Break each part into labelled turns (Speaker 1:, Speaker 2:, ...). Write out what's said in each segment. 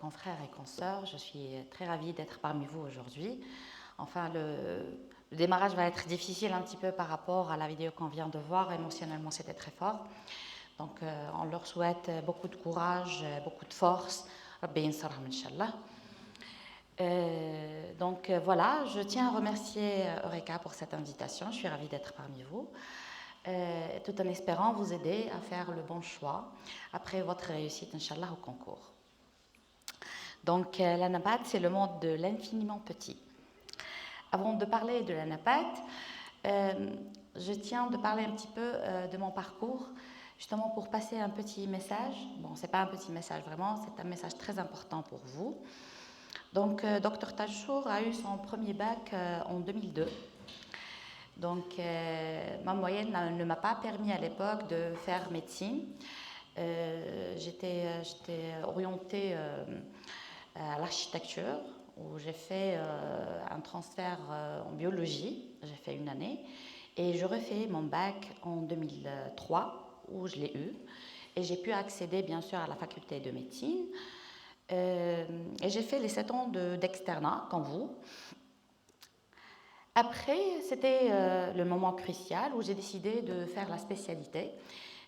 Speaker 1: confrères et consoeurs, je suis très ravie d'être parmi vous aujourd'hui. Enfin, le démarrage va être difficile un petit peu par rapport à la vidéo qu'on vient de voir. Émotionnellement, c'était très fort. Donc, on leur souhaite beaucoup de courage, beaucoup de force. Rabbi yansarhum, Inch'Allah. Donc voilà, je tiens à remercier Eureka pour cette invitation. Je suis ravie d'être parmi vous. Tout en espérant vous aider à faire le bon choix après votre réussite, Inch'Allah, au concours. Donc, la NAPAT, c'est le monde de l'infiniment petit. Avant de parler de la NAPAT, je tiens de parler un petit peu de mon parcours, justement pour passer un petit message. Bon, ce n'est pas un petit message vraiment, c'est un message très important pour vous. Donc, Dr Tachour a eu son premier bac en 2002. Donc, ma moyenne ne m'a pas permis à l'époque de faire médecine. J'étais orientée à l'architecture, où j'ai fait un transfert en biologie. J'ai fait une année. Et je refais mon bac en 2003, où je l'ai eu. Et j'ai pu accéder, bien sûr, à la faculté de médecine. Et j'ai fait les 7 ans d'externat, comme vous. Après, c'était le moment crucial où j'ai décidé de faire la spécialité.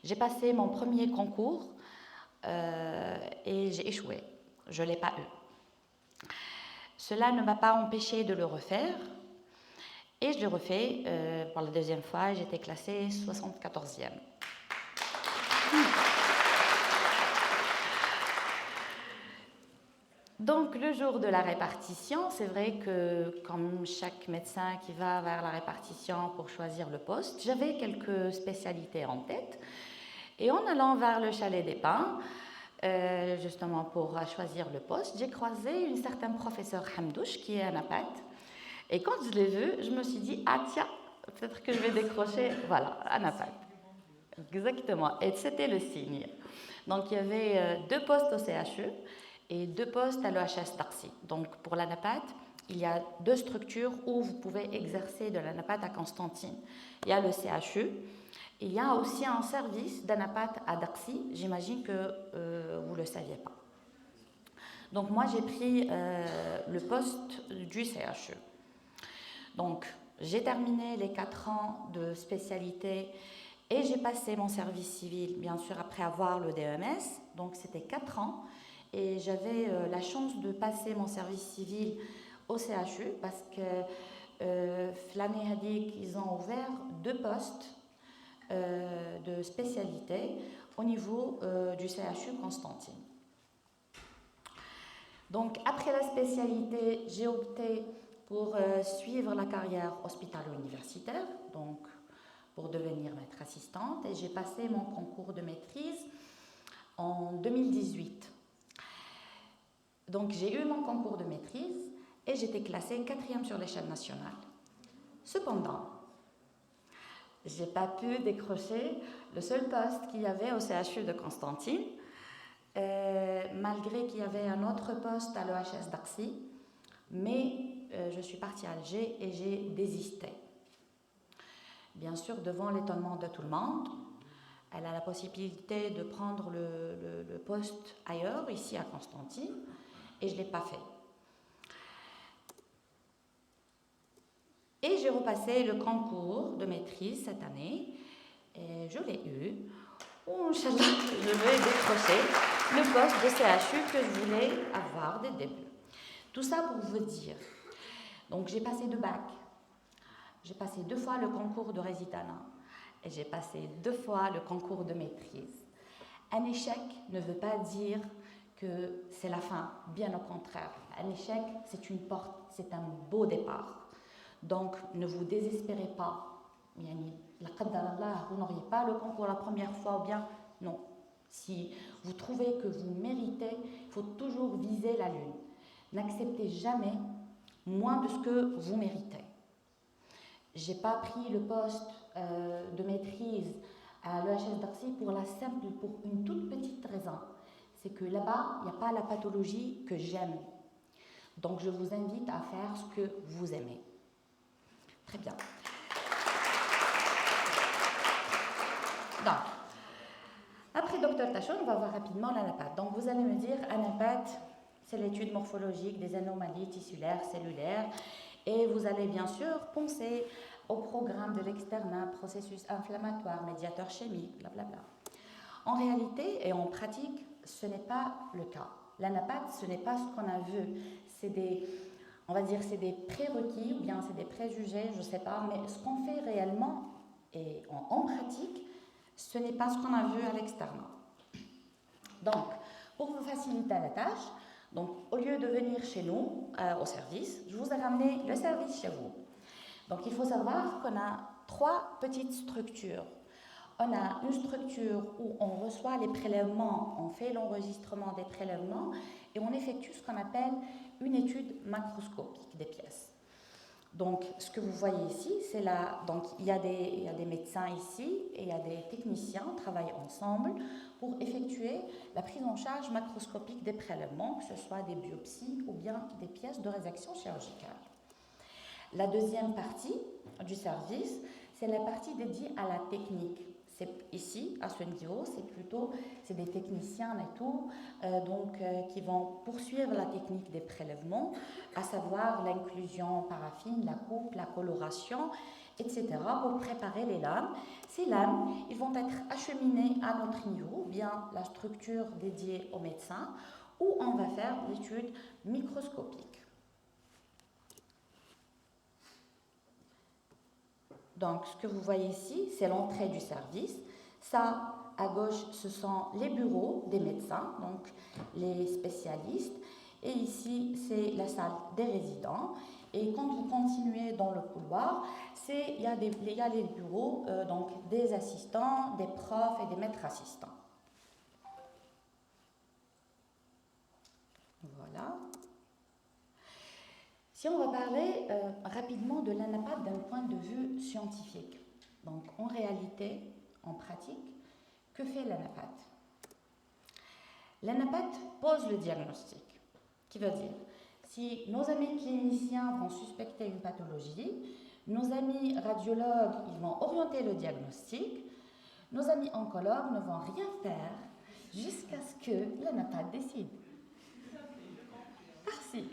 Speaker 1: J'ai passé mon premier concours et j'ai échoué. Je ne l'ai pas eu. Cela ne m'a pas empêché de le refaire. Et je l'ai refait pour la deuxième fois. J'étais classée 74e. Donc, le jour de la répartition, c'est vrai que comme chaque médecin qui va vers la répartition pour choisir le poste, j'avais quelques spécialités en tête. Et en allant vers le chalet des Pins, justement pour choisir le poste, j'ai croisé une certaine professeure Hamdouche qui est un NAPAT. Et quand je l'ai vue, je me suis dit, ah tiens, peut-être que je vais décrocher, voilà, un NAPAT. Exactement, et c'était le signe. Donc, il y avait 2 postes au CHU et 2 postes à l'EHS d'Arcy. Donc, pour la NAPAT, il y a 2 structures où vous pouvez exercer de la NAPAT à Constantine. Il y a le CHU, et il y a aussi un service d'ANAPAT à Darcy. J'imagine que vous ne le saviez pas. Donc, moi, j'ai pris le poste du CHU. Donc, j'ai terminé les 4 ans de spécialité et j'ai passé mon service civil, bien sûr, après avoir le DEMS. Donc, c'était 4 ans. Et j'avais la chance de passer mon service civil au CHU parce que l'année hadik, ils ont ouvert 2 postes de spécialité au niveau du CHU Constantine. Donc, après la spécialité, j'ai opté pour suivre la carrière hospitalo-universitaire, donc pour devenir maître assistante, et j'ai passé mon concours de maîtrise en 2018. Donc, j'ai eu mon concours de maîtrise et j'étais classée 4e sur l'échelle nationale. Cependant, je n'ai pas pu décrocher le seul poste qu'il y avait au CHU de Constantine, malgré qu'il y avait un autre poste à l'EHS d'Arcy, mais je suis partie à Alger et j'ai désisté. Bien sûr, devant l'étonnement de tout le monde, elle a la possibilité de prendre le poste ailleurs, ici à Constantine, et je ne l'ai pas fait. Et j'ai repassé le concours de maîtrise cette année, et je l'ai eu. Inch'Allah, je vais décrocher le poste de CHU que je voulais avoir dès le début. Tout ça pour vous dire. Donc j'ai passé 2 bacs. J'ai passé 2 fois le concours de résitanat et j'ai passé 2 fois le concours de maîtrise. Un échec ne veut pas dire que c'est la fin, bien au contraire. Un échec, c'est une porte, c'est un beau départ. Donc ne vous désespérez pas. Vous n'auriez pas le concours la première fois ou bien non. Si vous trouvez que vous méritez, il faut toujours viser la lune. N'acceptez jamais moins de ce que vous méritez. Je n'ai pas pris le poste de maîtrise à l'EHS d'Arcy pour une toute petite raison. C'est que là-bas, il n'y a pas la pathologie que j'aime. Donc, je vous invite à faire ce que vous aimez. Très bien. Donc, après Dr Tachour, on va voir rapidement l'ANAPAT. Donc, vous allez me dire, ANAPAT, c'est l'étude morphologique des anomalies tissulaires, cellulaires. Et vous allez bien sûr penser au programme de l'externat, processus inflammatoire, médiateur chimique, blablabla. En réalité et en pratique, ce n'est pas le cas. L'anapath, ce n'est pas ce qu'on a vu. C'est des, on va dire, c'est des prérequis ou bien c'est des préjugés, je ne sais pas, mais ce qu'on fait réellement et en pratique, ce n'est pas ce qu'on a vu à l'externat. Donc, pour vous faciliter la tâche, donc, au lieu de venir chez nous, au service, je vous ai ramené le service chez vous. Donc, il faut savoir qu'on a 3 petites structures. On a une structure où on reçoit les prélèvements, on fait l'enregistrement des prélèvements et on effectue ce qu'on appelle une étude macroscopique des pièces. Donc, ce que vous voyez ici, c'est là. Donc, il y a des médecins ici et il y a des techniciens qui travaillent ensemble pour effectuer la prise en charge macroscopique des prélèvements, que ce soit des biopsies ou bien des pièces de résection chirurgicale. La deuxième partie du service, c'est la partie dédiée à la technique. C'est ici, à ce niveau, c'est des techniciens et tout, qui vont poursuivre la technique des prélèvements, à savoir l'inclusion paraffine, la coupe, la coloration, etc., pour préparer les lames. Ces lames, ils vont être acheminées à notre niveau, bien la structure dédiée aux médecins, où on va faire l'étude microscopique. Donc, ce que vous voyez ici, c'est l'entrée du service. Ça, à gauche, ce sont les bureaux des médecins, donc les spécialistes. Et ici, c'est la salle des résidents. Et quand vous continuez dans le couloir, il y a les bureaux donc des assistants, des profs et des maîtres assistants. Voilà. Si on va parler rapidement de l'anapath d'un point de vue scientifique, donc en réalité, en pratique, que fait l'anapath? L'anapath pose le diagnostic, qui veut dire, si nos amis cliniciens vont suspecter une pathologie, nos amis radiologues ils vont orienter le diagnostic, nos amis oncologues ne vont rien faire jusqu'à ce que l'anapath décide. Merci.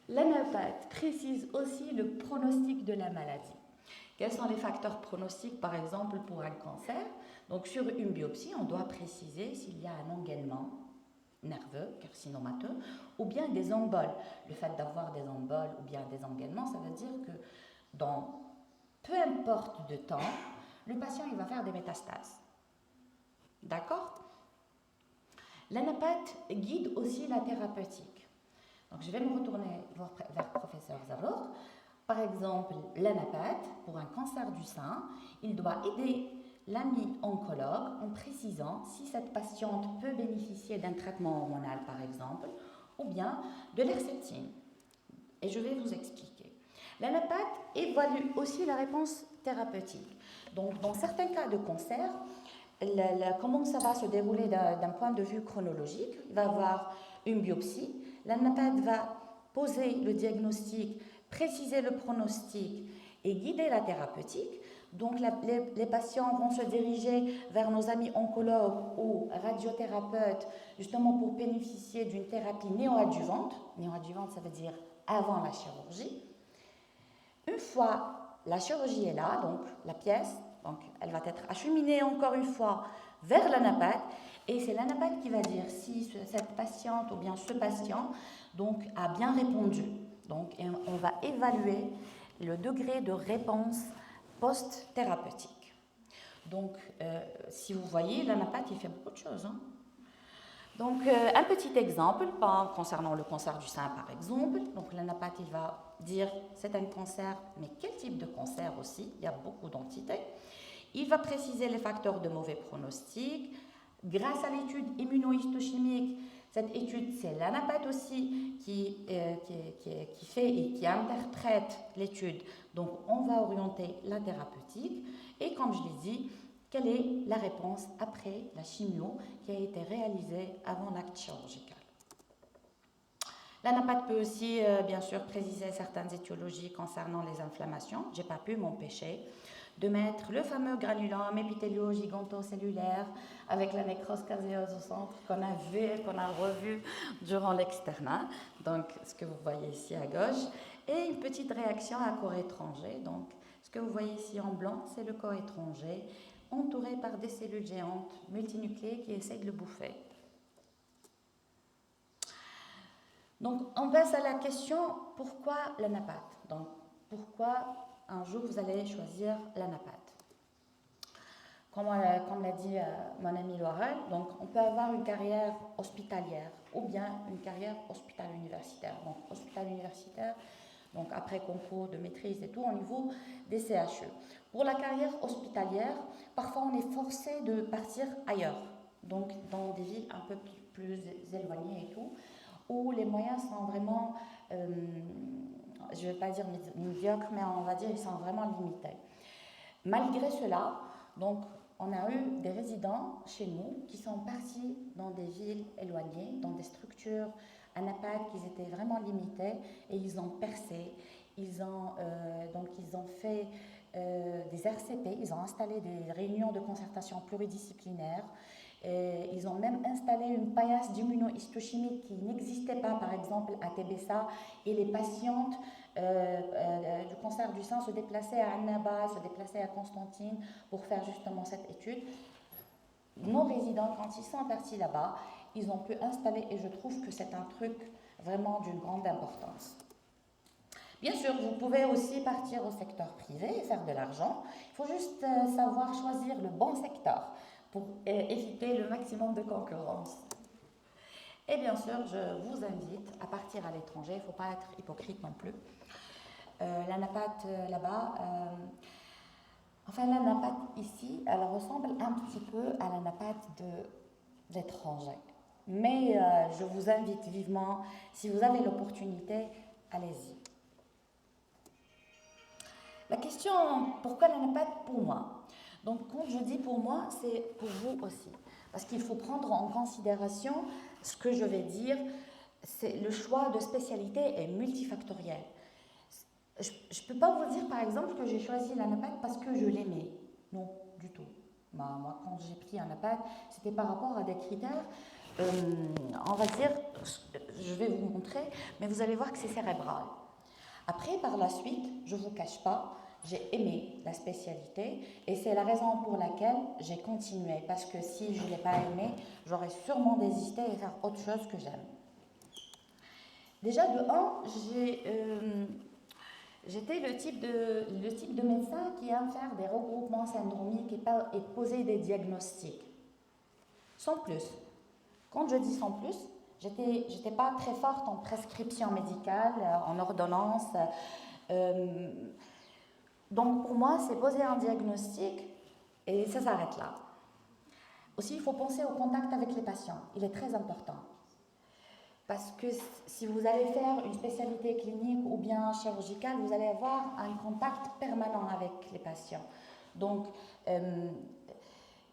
Speaker 1: L'anapath précise aussi le pronostic de la maladie. Quels sont les facteurs pronostiques, par exemple, pour un cancer? Donc, sur une biopsie, on doit préciser s'il y a un engainement nerveux, carcinomateux, ou bien des emboles. Le fait d'avoir des emboles ou bien des engainements, ça veut dire que dans peu importe de temps, le patient il va faire des métastases. D'accord? L'anapath guide aussi la thérapeutique. Donc, je vais me retourner vers le professeur Zarour. Par exemple, l'anapath, pour un cancer du sein, il doit aider l'ami oncologue en précisant si cette patiente peut bénéficier d'un traitement hormonal, par exemple, ou bien de l'herceptine. Et je vais vous expliquer. L'anapath évalue aussi la réponse thérapeutique. Donc, dans certains cas de cancer, comment ça va se dérouler d'un point de vue chronologique? Il va y avoir une biopsie. L'anapath va poser le diagnostic, préciser le pronostic et guider la thérapeutique. Donc, les patients vont se diriger vers nos amis oncologues ou radiothérapeutes, justement pour bénéficier d'une thérapie néoadjuvante. Néoadjuvante, ça veut dire avant la chirurgie. Une fois la chirurgie est là, donc la pièce, donc elle va être acheminée encore une fois vers l'anapath. Et c'est l'anapath qui va dire si cette patiente ou bien ce patient donc, a bien répondu. Donc, on va évaluer le degré de réponse post-thérapeutique. Donc, si vous voyez, l'anapath, il fait beaucoup de choses. Hein. Donc, un petit exemple concernant le cancer du sein, par exemple. Donc, l'anapath, il va dire c'est un cancer, mais quel type de cancer aussi? Il y a beaucoup d'entités. Il va préciser les facteurs de mauvais pronostic. Grâce à l'étude immunohistochimique, cette étude, c'est l'anapath aussi qui fait et qui interprète l'étude. Donc, on va orienter la thérapeutique. Et comme je l'ai dit, quelle est la réponse après la chimio qui a été réalisée avant l'acte chirurgical? L'anapath peut aussi, bien sûr, préciser certaines étiologies concernant les inflammations. Je n'ai pas pu m'empêcher de mettre le fameux granulome épithélio-gigantocellulaire avec la nécrose caséeuse au centre qu'on a vu et qu'on a revu durant l'externat, donc ce que vous voyez ici à gauche, et une petite réaction à corps étranger. Donc ce que vous voyez ici en blanc, c'est le corps étranger, entouré par des cellules géantes multinucléées qui essaient de le bouffer. Donc on passe à la question, pourquoi l'anapathe? Donc pourquoi un jour vous allez choisir l'anapathe? Comme l'a dit mon ami Laurel, donc on peut avoir une carrière hospitalière ou bien une carrière hospital-universitaire. Donc hospital-universitaire, donc après concours de maîtrise et tout, au niveau des CHE. Pour la carrière hospitalière, parfois on est forcé de partir ailleurs, donc dans des villes un peu plus éloignées et tout, où les moyens sont vraiment, je ne vais pas dire médiocres, mais on va dire ils sont vraiment limités. Malgré cela, donc on a eu des résidents chez nous qui sont partis dans des villes éloignées, dans des structures anapathes qui étaient vraiment limitées, et ils ont percé. Ils ont fait des RCP, ils ont installé des réunions de concertation pluridisciplinaires. Et ils ont même installé une paillasse d'immunohistochimie qui n'existait pas, par exemple, à Tébessa, et les patientes du cancer du sein se déplaçaient à Annaba, se déplaçaient à Constantine pour faire justement cette étude. Nos résidents, quand ils sont partis là-bas, ils ont pu installer, et je trouve que c'est un truc vraiment d'une grande importance. Bien sûr, vous pouvez aussi partir au secteur privé et faire de l'argent. Il faut juste savoir choisir le bon secteur pour éviter le maximum de concurrence. Et bien sûr, je vous invite à partir à l'étranger, il ne faut pas être hypocrite non plus. L'anapathe là-bas, l'anapathe ici, elle ressemble un petit peu à l'anapathe d'étranger. Mais je vous invite vivement, si vous avez l'opportunité, allez-y. La question, pourquoi l'anapathe pour moi? Donc quand je dis pour moi, c'est pour vous aussi. Parce qu'il faut prendre en considération ce que je vais dire. C'est le choix de spécialité est multifactoriel. Je ne peux pas vous dire par exemple que j'ai choisi l'anapathe parce que je l'aimais. Non, du tout. Moi, quand j'ai pris l'anapathe, c'était par rapport à des critères, on va dire, je vais vous montrer, mais vous allez voir que c'est cérébral. Après, par la suite, je ne vous cache pas, j'ai aimé la spécialité et c'est la raison pour laquelle j'ai continué. Parce que si je ne l'ai pas aimé, j'aurais sûrement désisté et faire autre chose que j'aime. Déjà, de 1, j'étais le type de médecin qui aime faire des regroupements syndromiques et poser des diagnostics. Sans plus. Quand je dis sans plus, j'étais pas très forte en prescription médicale, en ordonnance. Donc pour moi, c'est poser un diagnostic et ça s'arrête là. Aussi, il faut penser au contact avec les patients. Il est très important. Parce que si vous allez faire une spécialité clinique ou bien chirurgicale, vous allez avoir un contact permanent avec les patients. Donc,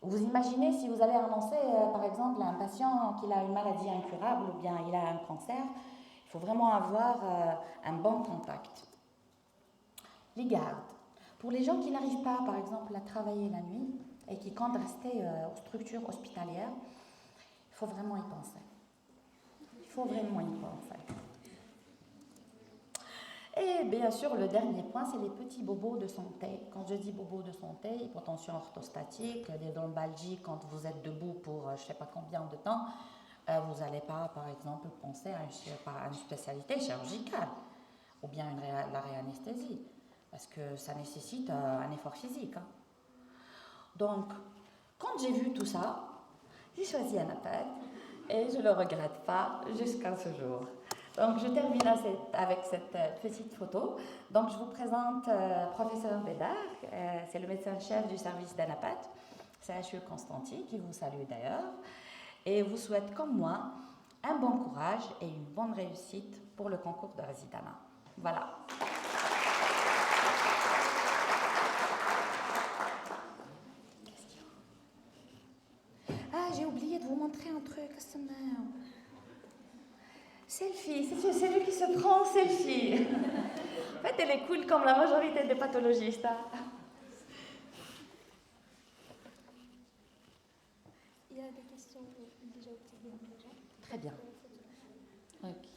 Speaker 1: vous imaginez si vous allez annoncer, par exemple, à un patient qu'il a une maladie incurable ou bien il a un cancer, il faut vraiment avoir un bon contact. Les gardes. Pour les gens qui n'arrivent pas, par exemple, à travailler la nuit et qui comptent rester aux structures hospitalières, il faut vraiment y penser. Il faut vraiment y penser. Et bien sûr, le dernier point, c'est les petits bobos de santé. Quand je dis bobos de santé, hypotension orthostatique, des lombalgies quand vous êtes debout pour je ne sais pas combien de temps, vous n'allez pas, par exemple, penser à une spécialité chirurgicale ou bien la réanesthésie, parce que ça nécessite un effort physique. Hein. Donc, quand j'ai vu tout ça, j'ai choisi l'anapathe et je ne le regrette pas jusqu'à ce jour. Donc, je termine avec cette petite photo. Donc, je vous présente professeur Bédard, c'est le médecin-chef du service d'anapathe, CHU Constantine, qui vous salue d'ailleurs, et vous souhaite, comme moi, un bon courage et une bonne réussite pour le concours de résidenat. Voilà. Ah, j'ai oublié de vous montrer un truc. Selfie, c'est celui qui se prend en selfie. En fait, elle est cool comme la majorité des pathologistes. Hein.
Speaker 2: des questions déjà obtenues déjà.
Speaker 1: Très bien. Ok.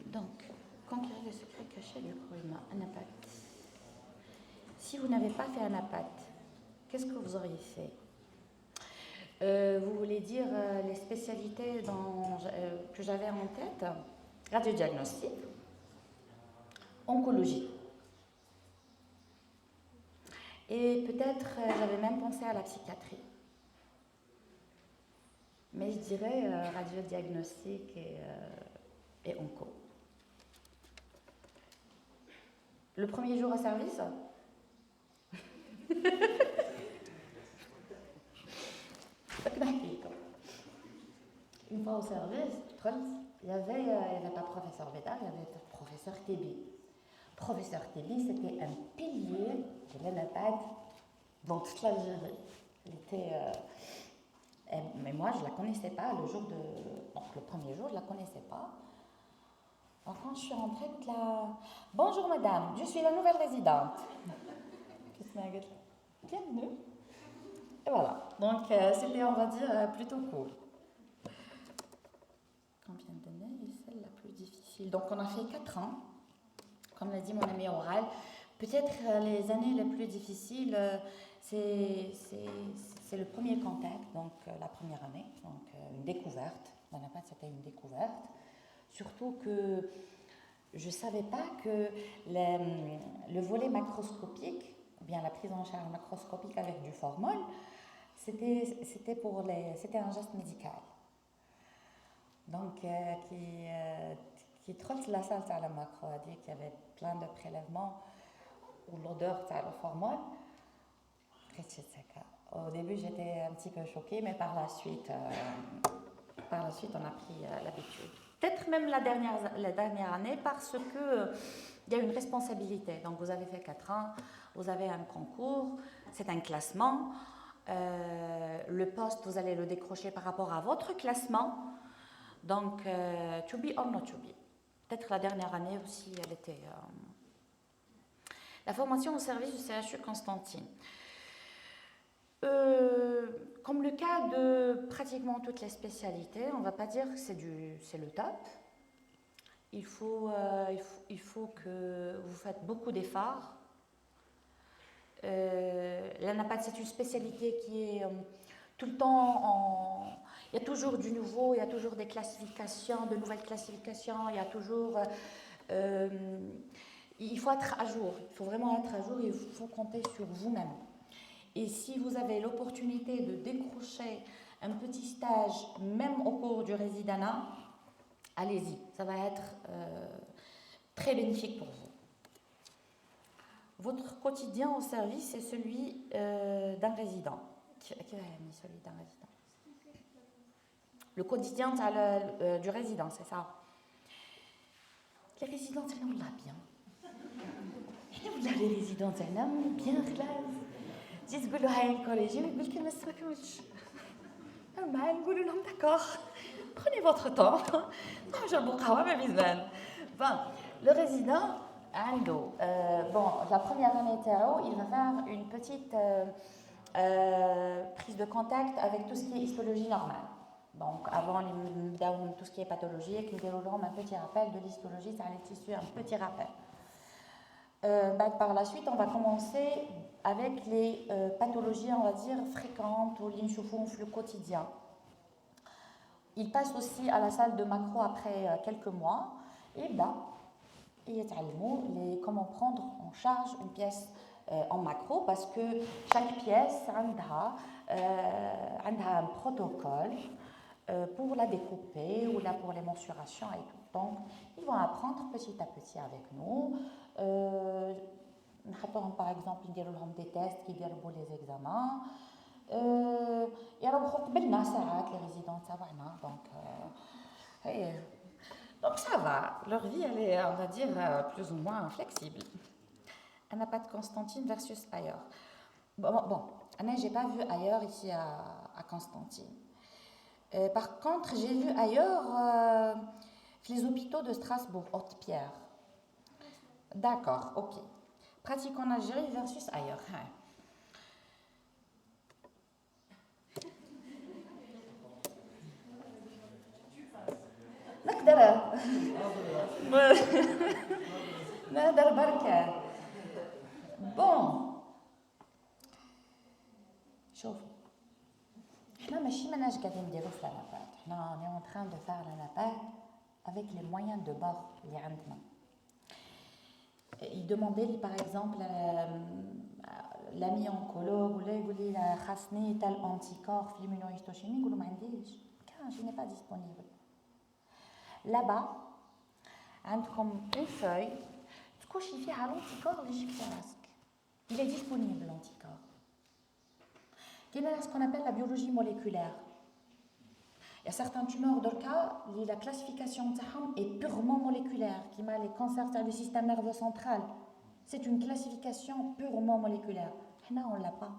Speaker 1: Donc, conquérir le secret caché du Koima, Anapat. Si vous n'avez pas fait Anapat, qu'est-ce que vous auriez fait? Vous voulez dire les spécialités que j'avais en tête? Radiodiagnostic, oncologie. Et peut-être j'avais même pensé à la psychiatrie. Mais je dirais radiodiagnostic et onco. Le premier jour au service? Une fois au service, il y avait pas professeur Bédard, il y avait professeur Tébi. Professeur Tébi, c'était un pilier de l'ANAPAD dans toute l'Algérie. Mais moi, je ne la connaissais pas le premier jour, je ne la connaissais pas. Alors, quand je suis rentrée, bonjour madame, je suis la nouvelle résidente. Bienvenue. Et voilà. Donc, c'était, on va dire, plutôt cool. Combien d'années est celle la plus difficile? Donc, on a fait 4 ans, comme l'a dit mon ami Oral. Peut-être les années les plus difficiles, c'est le premier contact, donc la première année, donc une découverte. Dans la c'était une découverte. Surtout que je ne savais pas que le volet macroscopique, ou bien la prise en charge macroscopique avec du formol, c'était un geste médical. Donc, qui trotte la salle à la macro, a dit qu'il y avait plein de prélèvements où l'odeur de le formol. Au début, j'étais un petit peu choquée, mais par la suite on a pris l'habitude. Peut-être même la dernière année, parce que il y a une responsabilité. Donc, vous avez fait 4 ans, vous avez un concours, c'est un classement. Le poste, vous allez le décrocher par rapport à votre classement. Donc, to be or not to be. Peut-être la dernière année aussi, elle était... La formation au service du CHU Constantine. Comme le cas de pratiquement toutes les spécialités, on ne va pas dire que c'est le top. Il faut que vous faites beaucoup d'efforts. L'anapath, c'est une spécialité qui est tout le temps il y a toujours du nouveau, il y a toujours des classifications, de nouvelles classifications, il y a toujours... il faut être à jour, il faut vraiment être à jour, il faut compter sur vous-même. Et si vous avez l'opportunité de décrocher un petit stage, même au cours du résidanat, allez-y, ça va être très bénéfique pour vous. Votre quotidien au service, c'est celui d'un résident. Qui a mis celui d'un résident? Le quotidien du résident, c'est ça. Les résidents, c'est là, on l'a bien. Les résidents, c'est là, bien classe. جيت تقول له هاي الكوليجي يقول لك ما استركوش normal نقول لهم d'accord prenez votre temps نجربوا قهوه ما بيزمان. Bon, le résident عنده la première année تاعو il va faire une petite prise de contact avec tout ce qui est histologie normale. Donc avant tout ce qui est pathologique, nous déroulons un petit rappel de l'histologie, ça les tissus, un petit rappel. Par la suite, on va commencer avec les pathologies, on va dire, fréquentes ou l'inchouffouf, le quotidien. Il passe aussi à la salle de macro après quelques mois et comment prendre en charge une pièce en macro parce que chaque pièce a un protocole pour la découper ou là pour les mensurations et tout. Donc, ils vont apprendre petit à petit avec nous. Par exemple, ils donnent des tests qui donnent les examens. Et alors, les résidents, ça va. Donc, ça va. Leur vie, elle est, on va dire, plus ou moins flexible. Anapath Constantine versus ailleurs. Bon, je n'ai pas vu ailleurs ici à Constantine. Par contre, j'ai vu ailleurs les hôpitaux de Strasbourg, Haute-Pierre. D'accord, ok. pratique en Algérie versus ailleurs. نقدر نقدر بركة. بون شوفوا احنا ماشي ماناش قاعدين نديرو في لانابات، احنا on est en train de faire la navette avec les moyens de bord اللي عندنا. Il demandait par exemple l'ami oncologue ولا يقول لي خاصني تال anticorps في l'immunohistochimie نقول له ما عنديش كان je n'ai pas disponible. Là-bas عندكم une feuille تكوشي فيها l'anticorps اللي يجيك في راسك. Il est disponible l'anticorps. Il y a ce qu'on appelle la biologie moléculaire. Il y a certains tumeurs d'Orca, la classification est purement moléculaire, qui m'a les cancers du système nerveux central. C'est une classification purement moléculaire. Là, on ne l'a pas.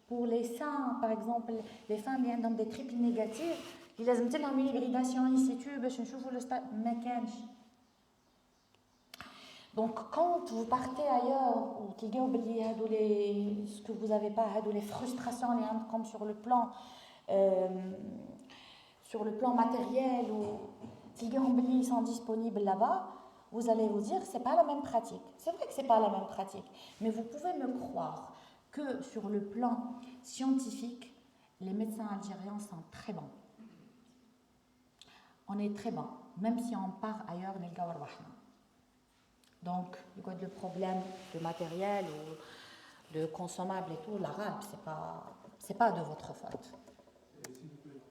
Speaker 1: Pour les seins, par exemple, les femmes qui ont des triples négatifs, il y a une hybridation in situ, le stade mécanique. Donc, quand vous partez ailleurs, ou ce que vous n'avez pas, les frustrations, comme sur le plan matériel, ou ils sont disponibles là-bas, vous allez vous dire que ce n'est pas la même pratique. C'est vrai que ce n'est pas la même pratique, mais vous pouvez me croire que sur le plan scientifique, les médecins algériens sont très bons. On est très bons, même si on part ailleurs, les gars. Donc, le problème de matériel ou de consommable et tout, l'arabe, c'est pas de votre faute.
Speaker 3: S'il vous plaît,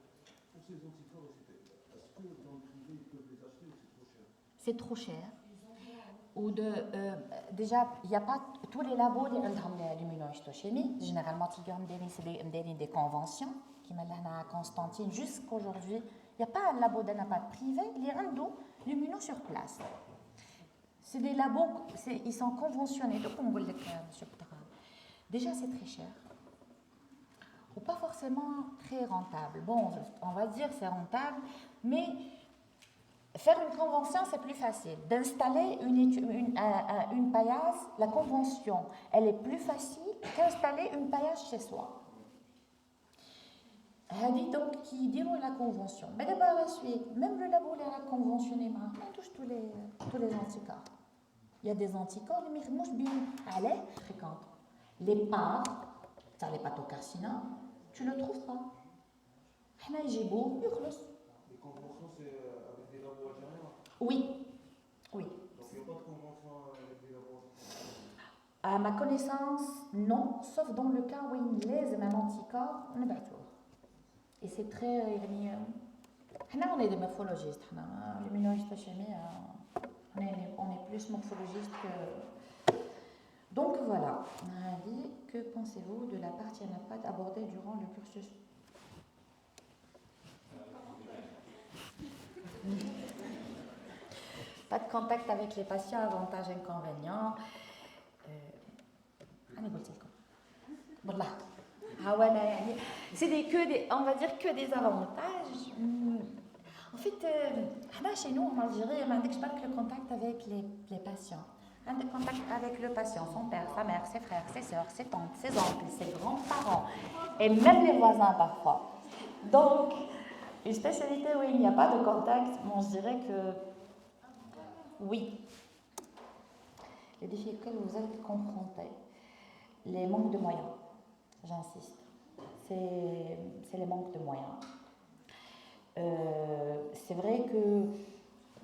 Speaker 3: pour ces anticorps, est-ce que dans le privé, ils peuvent les acheter ou c'est trop cher?
Speaker 1: C'est trop cher. Déjà, il n'y a pas tous les labos qui ont l'immunohistochimie. Généralement, ils ont des conventions qui mettent à Constantine jusqu'aujourd'hui. Il n'y a pas un labo d'anapath privé, ils ont l'immuno sur place. C'est des labos, ils sont conventionnés. Donc, on va déjà, c'est très cher. Ou pas forcément très rentable. Bon, on va dire c'est rentable, mais faire une convention, c'est plus facile. D'installer une paillasse, la convention, elle est plus facile qu'installer une paillasse chez soi. Donc, qui diront la convention. Mais d'abord, la suite, même le labo est conventionné, on touche tous les anticorps. Il y a des anticorps, mais moi, je bien fréquente. Les parts, les pathocarcinomes, tu ne le trouves pas.
Speaker 3: Les conventions, c'est avec des labos algériens?
Speaker 1: Oui.
Speaker 3: Donc, il n'y a pas de convention avec des labos algériens?
Speaker 1: À ma connaissance, non, sauf dans le cas où il les un anticorps, on est battu. Et c'est très. On est des morphologistes. L'immunohistochimie, on est plus morphologiste que. Donc voilà. Que pensez-vous de la partie anapath abordée durant le cursus? Pas de contact avec les patients, avantages, inconvénients. Voilà. C'est on va dire que des avantages. En fait, chez nous en Algérie, on a le contact avec les patients. Un contact avec le patient, son père, sa mère, ses frères, ses soeurs, ses tantes, ses oncles, ses grands-parents, et même les voisins parfois. Donc, une spécialité où il n'y a pas de contact, bon, je dirais que oui. Les défis auxquels vous êtes confrontés, les manques de moyens, j'insiste, c'est les manques de moyens. C'est vrai que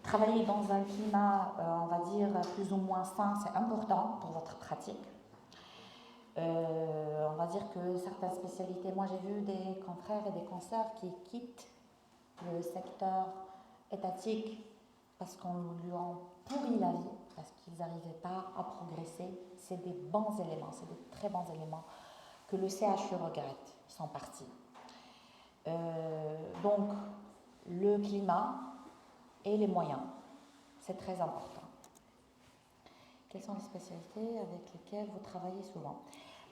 Speaker 1: travailler dans un climat, on va dire, plus ou moins sain, c'est important pour votre pratique. On va dire que certaines spécialités, moi j'ai vu des confrères et des consoeurs qui quittent le secteur étatique parce qu'on lui a pourri la vie, parce qu'ils n'arrivaient pas à progresser. C'est des bons éléments, c'est des très bons éléments que le CHU regrette, ils sont partis. Donc, le climat et les moyens, c'est très important. Quelles sont les spécialités avec lesquelles vous travaillez souvent?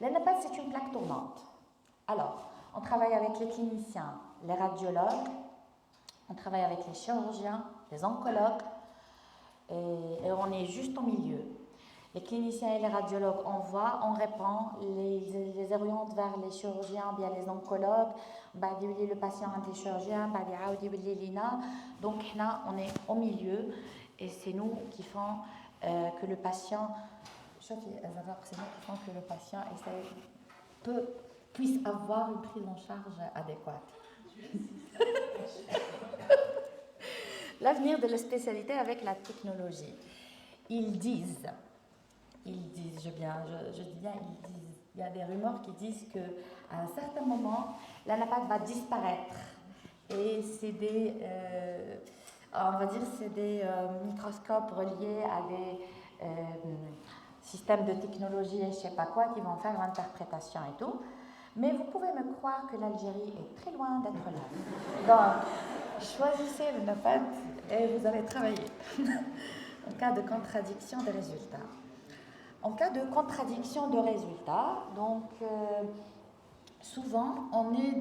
Speaker 1: L'anapath, c'est une plaque tournante. Alors, on travaille avec les cliniciens, les radiologues, on travaille avec les chirurgiens, les oncologues, et on est juste au milieu. Les cliniciens et les radiologues envoient, on répond, les oriente vers les chirurgiens, bien les oncologues, le patient a des chirurgiens, donc là on est au milieu et c'est nous qui font que le patient, c'est nous qui font que le patient puisse avoir une prise en charge adéquate. L'avenir de la spécialité avec la technologie. Ils disent, je dis bien, il y a des rumeurs qui disent qu'à un certain moment, l'anapath va disparaître. Et c'est des, microscopes reliés à des systèmes de technologie et je ne sais pas quoi qui vont faire l'interprétation et tout. Mais vous pouvez me croire que l'Algérie est très loin d'être là. Donc, choisissez l'anapath et vous allez travailler. En cas de contradiction de résultats. En cas de contradiction de résultats, donc souvent on est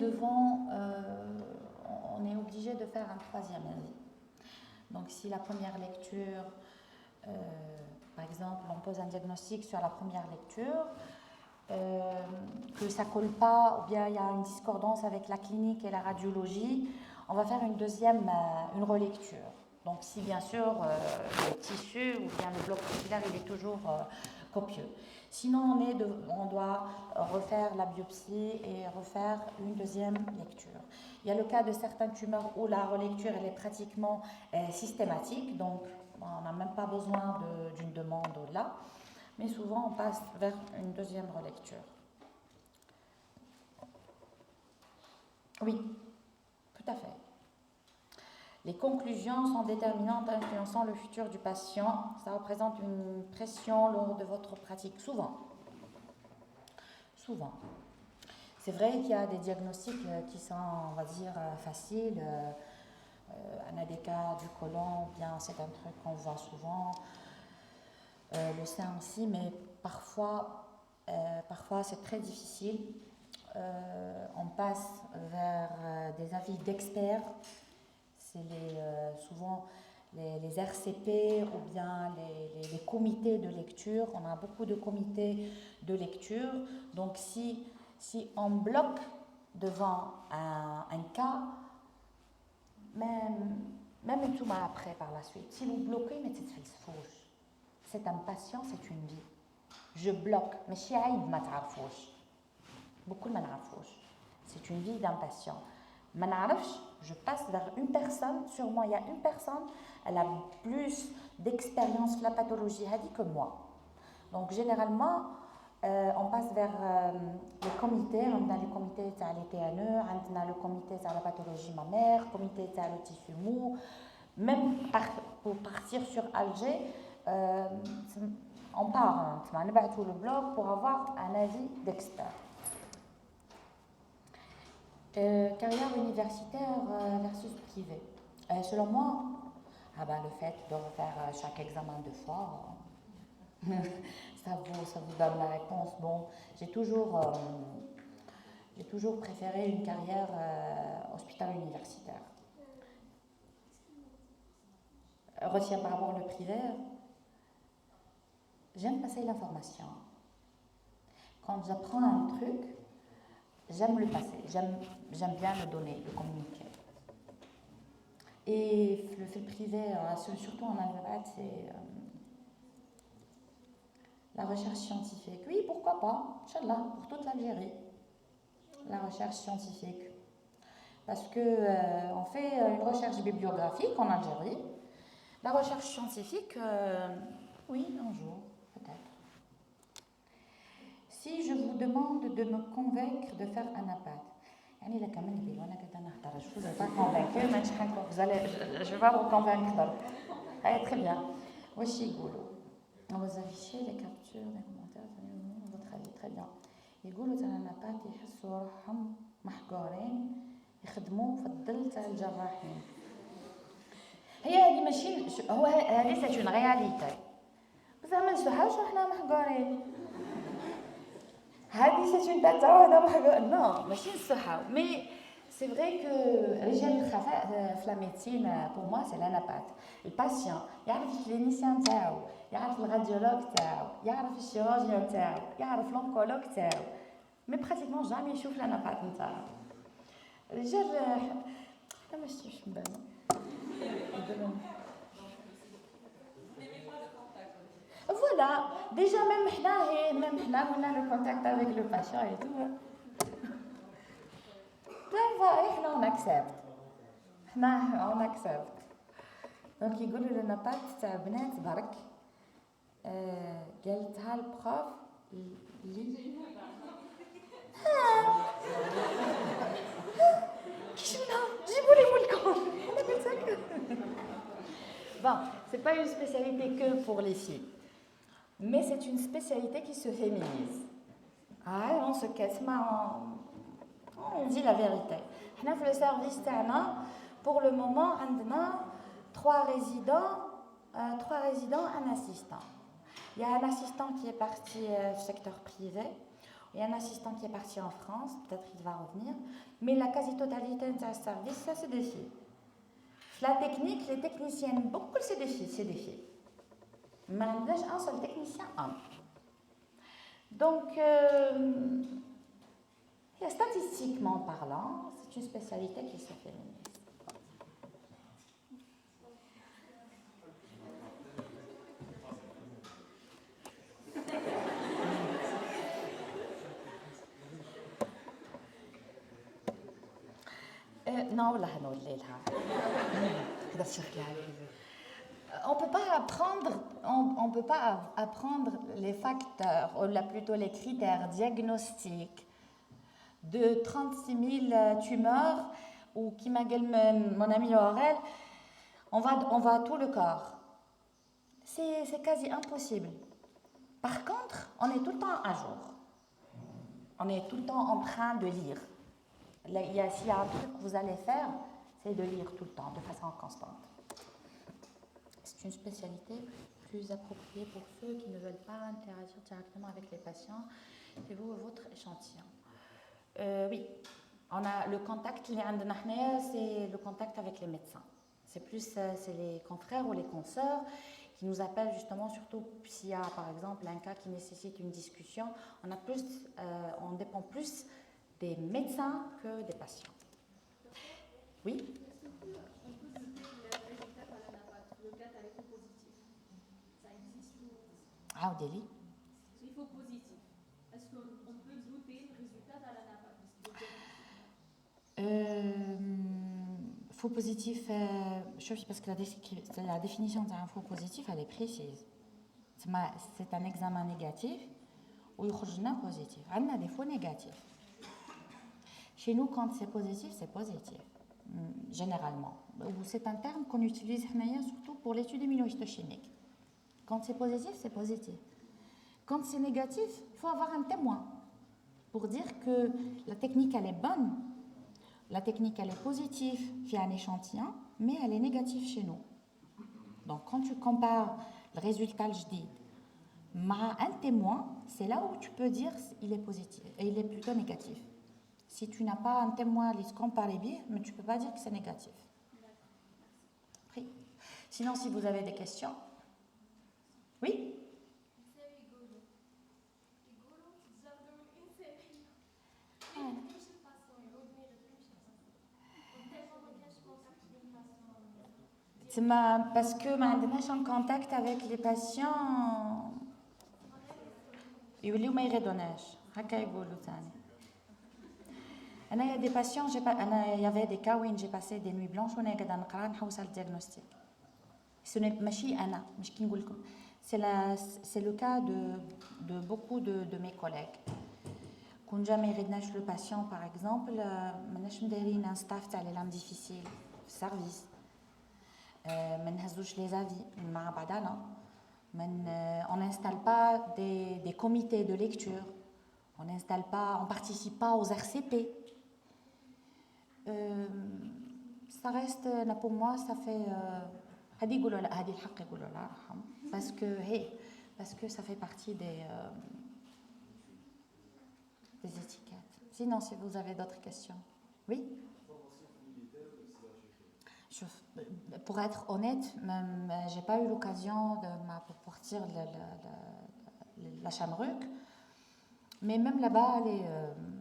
Speaker 1: obligé de faire un troisième avis. Donc si la première lecture, par exemple, on pose un diagnostic sur la première lecture, que ça ne colle pas, ou bien il y a une discordance avec la clinique et la radiologie, on va faire une relecture. Donc si bien sûr le tissu ou bien le bloc musculaire il est toujours copieux. Sinon on doit refaire la biopsie et refaire une deuxième lecture. Il y a le cas de certaines tumeurs où la relecture elle est pratiquement systématique, donc on n'a même pas besoin d'une demande là, mais souvent on passe vers une deuxième relecture. Oui, tout à fait. Les conclusions sont déterminantes influençant le futur du patient. Ça représente une pression lors de votre pratique, souvent. Souvent. C'est vrai qu'il y a des diagnostics qui sont, on va dire, faciles. Un ADK du côlon, bien, c'est un truc qu'on voit souvent. Le sein aussi, mais parfois c'est très difficile. On passe vers des avis d'experts. C'est souvent les RCP ou bien les comités de lecture. On a beaucoup de comités de lecture. Donc si on bloque devant un cas, même tout après par la suite, si vous bloquez, mais c'est un patient, c'est une vie. Je bloque, mais beaucoup de c'est une vie d'un patient. Je passe vers une personne, sûrement il y a une personne, elle a plus d'expérience de la pathologie que moi. Donc généralement, on passe vers les comités. On a le comité de l'ETNE, on a le comité de la pathologie mammaire, le comité de le tissu mou. Même pour partir sur Alger, on part, on va tout le blog pour avoir un avis d'expert. Carrière universitaire versus privée. Selon moi, le fait de refaire chaque examen deux fois, ça vous donne la réponse. Bon, j'ai toujours préféré une carrière hospital universitaire. Retiens par rapport au privé, j'aime passer l'information. Quand j'apprends un truc, j'aime le passer, j'aime bien le donner, le communiquer. Et le fait privé, surtout en Algérie, c'est la recherche scientifique. Oui, pourquoi pas, Inch'Allah, pour toute l'Algérie. La recherche scientifique. Parce qu'on fait une recherche bibliographique en Algérie. La recherche scientifique, oui, un jour, peut-être. Si je vous demande de me convaincre de faire un apat, je ne vais pas convaincre, je vais pas vous convaincre. Très bien. Vous affichez les captures, les commentaires, votre avis, très bien. يقولوا تاع النبات يحسوا روحهم محقورين يخدموا في الظل تاع الجراحين. هذه ماشي هذه c'est une réalité. بصح ما نشوفوش روحنا محقورين. هذه c'est une tata وهذا محقور. Non, ماشي نصحوا. Mais c'est vrai que رجال الخفاء في la médecine pour moi c'est l'anapath. Le patient يعرف الكلينيسيان تاعو يعرف الراديولوج تاعو يعرف الشيروجيان تاعو يعرف لونكولوج تاعو مي براتيكمون جامي يشوف لانابات نتاعو الرجال لا ماشي مبانو voilà déjà même حنا قلنا le contact avec le patient et tout احنا on accepte حنا on accepte دونك يقولوا لنا بات تاع بنات برك قالتها البروف اللي كيشمنا جيبوا لي مولكم انا قلت هكا bon c'est pas une spécialité que pour les filles mais c'est une spécialité qui se féminise on se casse on dit la vérité حنا في le service تاعنا pour le moment عندنا 3 résidents, un assistant. Il y a un assistant qui est parti au secteur privé, il y a un assistant qui est parti en France, peut-être qu'il va revenir, mais la quasi-totalité de ce service, ça c'est des filles. La technique, les techniciennes, beaucoup c'est des filles. Mais on a un seul technicien homme. Donc, statistiquement parlant, c'est une spécialité qui se féminise. Non, là, on peut pas apprendre les facteurs, ou plutôt les critères diagnostiques de 36 000 tumeurs, ou qui m'a dit mon ami Aurel, on va à tout le corps. C'est quasi impossible. Par contre, on est tout le temps à jour. On est tout le temps en train de lire. S'il y a un truc que vous allez faire, c'est de lire tout le temps, de façon constante. C'est une spécialité plus appropriée pour ceux qui ne veulent pas interagir directement avec les patients et votre échantillon. Oui, on a le contact, c'est le contact avec les médecins. C'est les confrères ou les consoeurs qui nous appellent justement, surtout s'il y a par exemple un cas qui nécessite une discussion, on dépend plus des médecins que des patients. Oui.
Speaker 2: Est-ce qu'on peut douter le résultat par la NAPAT, le cas avec le positif? Ça existe ou...
Speaker 1: Ah, au délit.
Speaker 2: Il faut positif. Est-ce qu'on peut douter le résultat par la NAPAT?
Speaker 1: Faux positif, parce que la définition d'un faux positif, elle est précise. C'est un examen négatif où il y a un positif. On a des faux négatifs. Chez nous, quand c'est positif, généralement. C'est un terme qu'on utilise surtout pour l'étude immunohistochimique. Quand c'est positif, c'est positif. Quand c'est négatif, il faut avoir un témoin pour dire que la technique, elle est bonne. La technique, elle est positive via un échantillon, mais elle est négative chez nous. Donc, quand tu compares le résultat, je dis, un témoin, c'est là où tu peux dire il est positif et il est plutôt négatif. Si tu n'as pas un témoin qui se compare les biais, mais tu ne peux pas dire que c'est négatif. Après. Sinon, si vous avez des questions. Oui? Parce que je suis en contact avec les patients. Il y a des patients, il y avait des cas où j'ai passé des nuits blanches où on a le diagnostic. Ce n'est pas c'est le cas de beaucoup de mes collègues. Quand jamais le patient, par exemple, on a un staff qui est difficile, service. On les avis, on n'installe pas des comités de lecture, on ne participe pas aux RCP. Ça reste, pour moi, ça fait parce que ça fait partie des étiquettes. Sinon, si vous avez d'autres questions. Oui? pour être honnête, même, j'ai pas eu l'occasion de pour partir la Shamrock, mais même là-bas,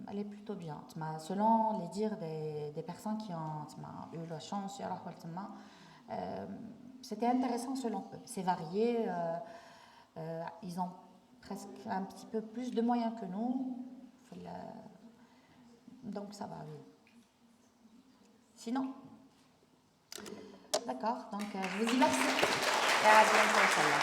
Speaker 1: elle est plutôt bien. Selon les dires des personnes qui ont eu la chance, c'était intéressant selon eux. C'est varié, ils ont presque un petit peu plus de moyens que nous, donc ça va, oui. Sinon, d'accord, donc je vous dis merci. Et à bientôt, Inch'Allah.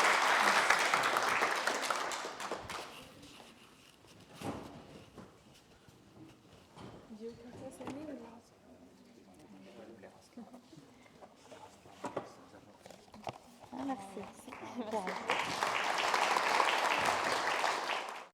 Speaker 1: Merci.